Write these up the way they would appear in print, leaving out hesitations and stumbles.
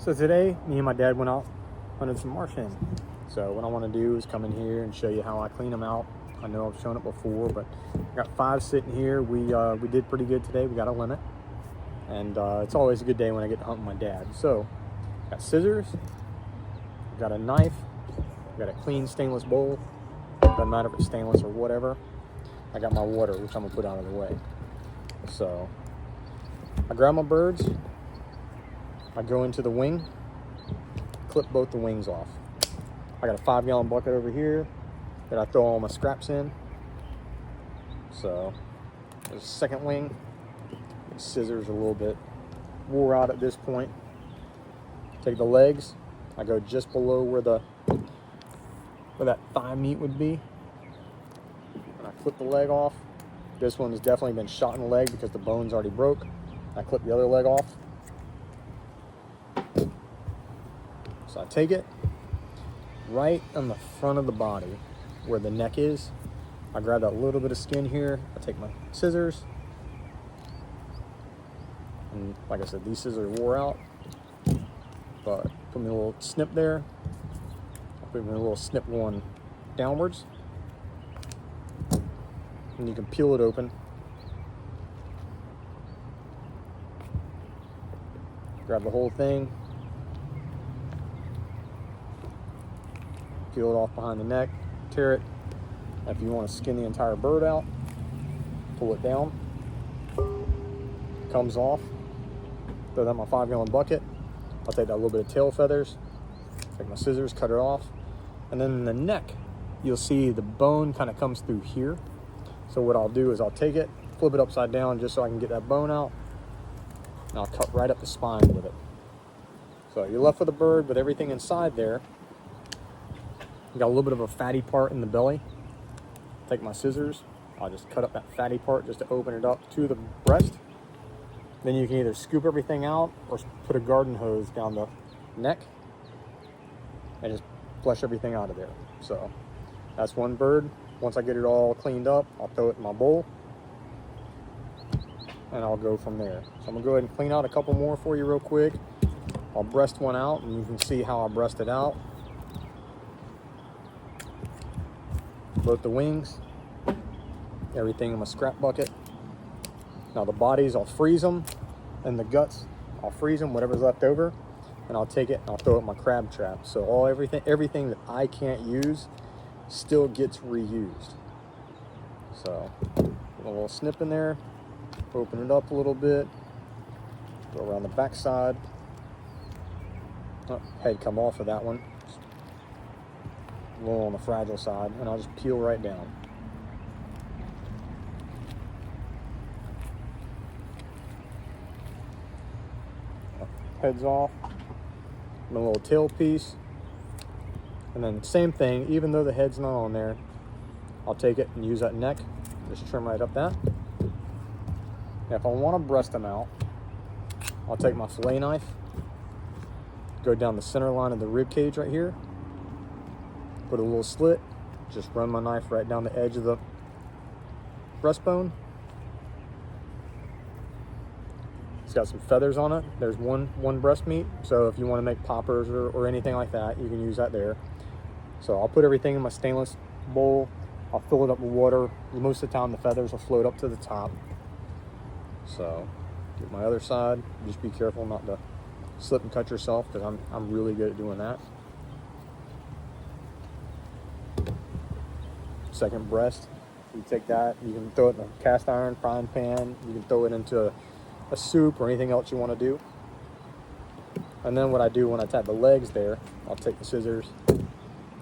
So today, me and my dad went out hunting some marsh hen. So what I want to do is come in here and show you how I clean them out. I know I've shown it before, but I got 5 sitting here. We did pretty good today. We got a limit, and it's always a good day when I get to hunt with my dad. So got scissors, got a knife, got a clean stainless bowl. Doesn't matter if it's stainless or whatever. I got my water, which I'm gonna put out of the way. So I grab my birds. I go into the wing, clip both the wings off. I got a 5-gallon bucket over here that I throw all my scraps in. So there's a second wing. The scissors are a little bit wore out at this point. Take the legs. I go just below where that thigh meat would be. And I clip the leg off. This one has definitely been shot in the leg because the bone's already broke. I clip the other leg off. So I take it right on the front of the body where the neck is. I grab that little bit of skin here. I take my scissors. And like I said, these scissors wore out. But put me a little snip there. Put me a little snip going downwards. And you can peel it open. Grab the whole thing. Peel it off behind the neck, tear it. If you want to skin the entire bird out, pull it down. Comes off. Throw that in my 5-gallon bucket. I'll take that little bit of tail feathers, take my scissors, cut it off. And then in the neck, you'll see the bone kind of comes through here. So what I'll do is I'll take it, flip it upside down just so I can get that bone out. And I'll cut right up the spine with it. So you're left with a bird with everything inside there. You got a little bit of a fatty part in the belly. Take my scissors. I'll just cut up that fatty part just to open it up to the breast. Then you can either scoop everything out or put a garden hose down the neck and just flush everything out of there. So that's one bird. Once I get it all cleaned up, I'll throw it in my bowl and I'll go from there. So I'm gonna go ahead and clean out a couple more for you real quick. I'll breast one out and you can see how I breast it out. Both the wings, everything in my scrap bucket. Now the bodies, I'll freeze them, and the guts, I'll freeze them, whatever's left over, and I'll take it and I'll throw it in my crab trap. So everything that I can't use still gets reused. So put a little snip in there, open it up a little bit, go around the back side. Oh, head come off of that one. A little on the fragile side, and I'll just peel right down. Heads off, and a little tail piece, and then same thing, even though the head's not on there, I'll take it and use that neck, just trim right up that. Now if I want to breast them out, I'll take my fillet knife, go down the center line of the rib cage right here, put a little slit, just run my knife right down the edge of the breastbone. It's got some feathers on it. There's one breast meat, so if you want to make poppers or anything like that, you can use that there. So I'll put everything in my stainless bowl. I'll fill it up with water. Most of the time the feathers will float up to the top. So get my other side. Just be careful not to slip and cut yourself, because I'm really good at doing that. Second breast, you take that, you can throw it in a cast iron frying pan, you can throw it into a soup or anything else you want to do. And then what I do when I tap the legs there, I'll take the scissors,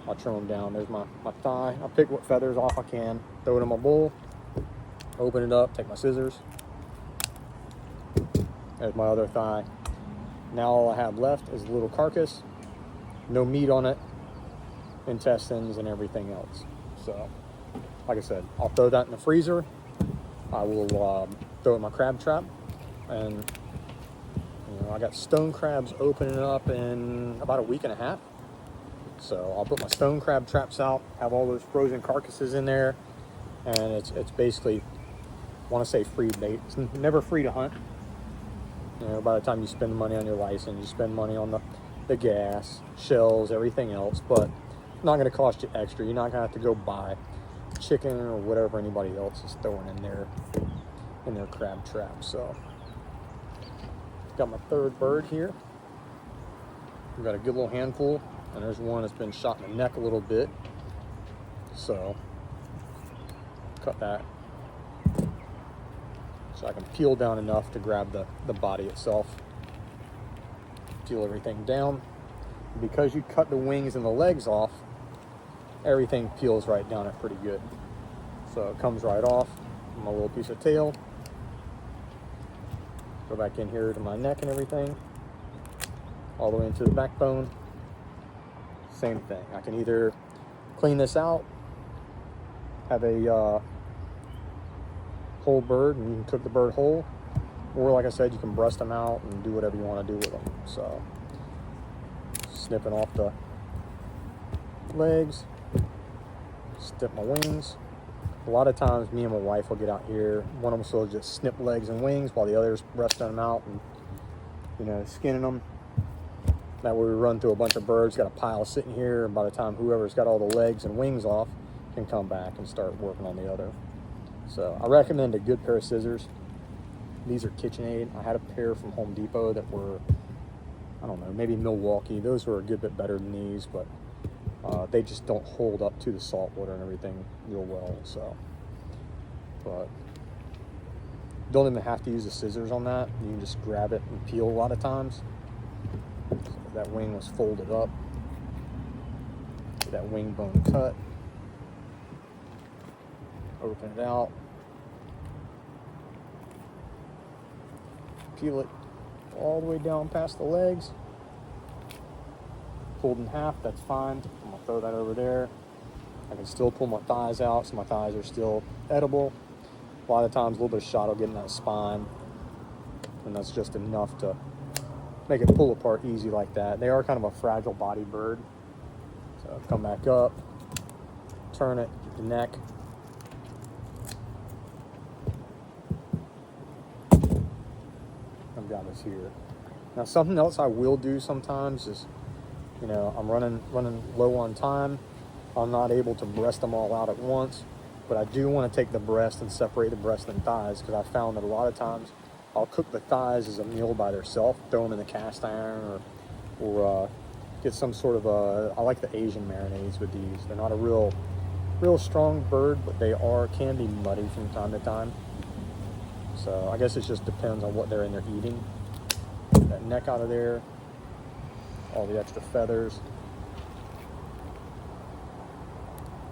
I'll trim them down. There's my thigh. I'll pick what feathers off I can, throw it in my bowl, open it up, take my scissors. There's my other thigh. Now all I have left is a little carcass, no meat on it, intestines and everything else. So like I said, I'll throw that in the freezer. I will throw it in my crab trap, and I got stone crabs opening up in about a week and a half. So I'll put my stone crab traps out, have all those frozen carcasses in there, and it's basically, I want to say free bait. It's never free to hunt, You know, by the time you spend money on your license, you spend money on the gas, shells, everything else, but it's not going to cost you extra. You're not going to have to go buy chicken or whatever anybody else is throwing in their crab trap. So, got my third bird here. We've got a good little handful, and there's one that's been shot in the neck a little bit. So, cut that so I can peel down enough to grab the body itself. Peel everything down. Because you cut the wings and the legs off, everything peels right down it pretty good. So it comes right off. My little piece of tail. Go back in here to my neck and everything. All the way into the backbone. Same thing. I can either clean this out, have a whole bird, and you can cook the bird whole, or like I said, you can breast them out and do whatever you want to do with them. So, snipping off the legs, snip my wings. A lot of times, me and my wife will get out here. One of us will just snip legs and wings, while the other's breasting them out and, you know, skinning them. That way we run through a bunch of birds, got a pile sitting here, and by the time whoever's got all the legs and wings off can come back and start working on the other. So I recommend a good pair of scissors. These are KitchenAid. I had a pair from Home Depot that were, I don't know, maybe Milwaukee. Those were a good bit better than these, but they just don't hold up to the salt water and everything real well. So, but don't even have to use the scissors on that. You can just grab it and peel a lot of times. So that wing was folded up. Get that wing bone cut. Open it out. Peel it all the way down past the legs. Pulled in half, that's fine. I'm gonna throw that over there. I can still pull my thighs out, so my thighs are still edible. A lot of times, a little bit of shot will get in that spine, and that's just enough to make it pull apart easy like that. They are kind of a fragile body bird. So come back up, turn it, get the neck. I've got this here. Now something else I will do sometimes is, you know, I'm running low on time. I'm not able to breast them all out at once, but I do want to take the breast and separate the breast and thighs, because I found that a lot of times I'll cook the thighs as a meal by themselves, throw them in the cast iron, or get some sort of I like the Asian marinades with these. They're not a real strong bird, but they can be muddy from time to time. So I guess it just depends on what they're in there eating. Get that neck out of there, all the extra feathers.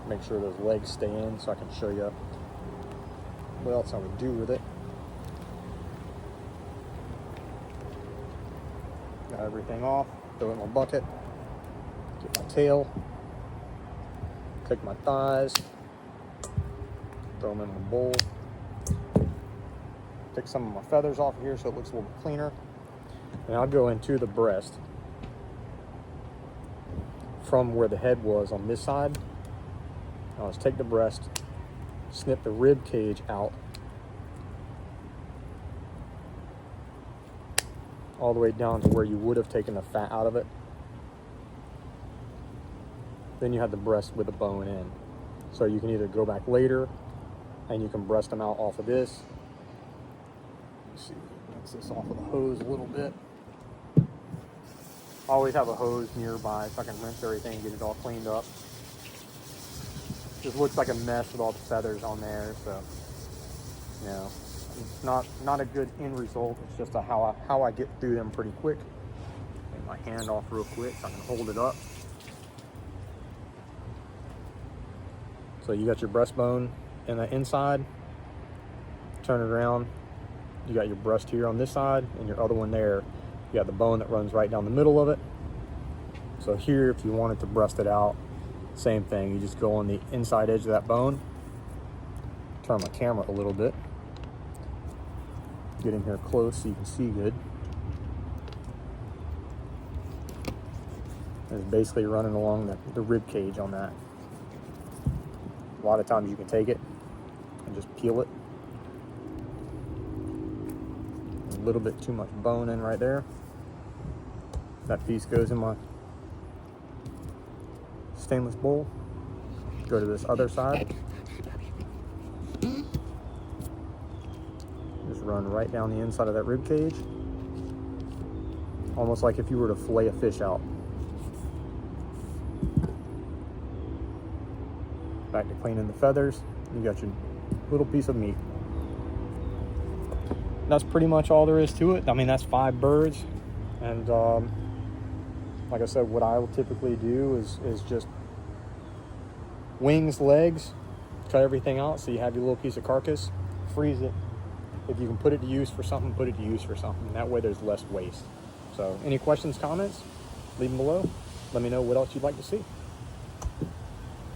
Make sure those legs stay in so I can show you what else I would do with it. Got everything off, throw it in my bucket, get my tail, take my thighs, throw them in the bowl. Take some of my feathers off here so it looks a little bit cleaner. And I'll go into the breast from where the head was on this side. I'll just take the breast, snip the rib cage out all the way down to where you would have taken the fat out of it. Then you have the breast with the bone in. So you can either go back later and you can breast them out off of this. Let's see, rinse this off with a hose a little bit. I always have a hose nearby so I can rinse everything and get it all cleaned up. Just looks like a mess with all the feathers on there, so you know, it's not a good end result. It's just how I get through them pretty quick. Take my hand off real quick so I can hold it up. So you got your breastbone in the inside. Turn it around. You got your breast here on this side, and your other one there. You got the bone that runs right down the middle of it. So here, if you wanted to breast it out, same thing. You just go on the inside edge of that bone. Turn my camera a little bit. Get in here close so you can see good. And it's basically running along the rib cage on that. A lot of times you can take it and just peel it. little bit too much bone in right there. That piece goes in my stainless bowl. Go to this other side. Just run right down the inside of that rib cage. Almost like if you were to fillet a fish out. Back to cleaning the feathers. You got your little piece of meat. That's pretty much all there is to it. I mean, that's 5 birds. And like I said, what I will typically do is just wings, legs, cut everything out so you have your little piece of carcass, freeze it. If you can put it to use for something, put it to use for something. That way there's less waste. So any questions, comments, leave them below. Let me know what else you'd like to see.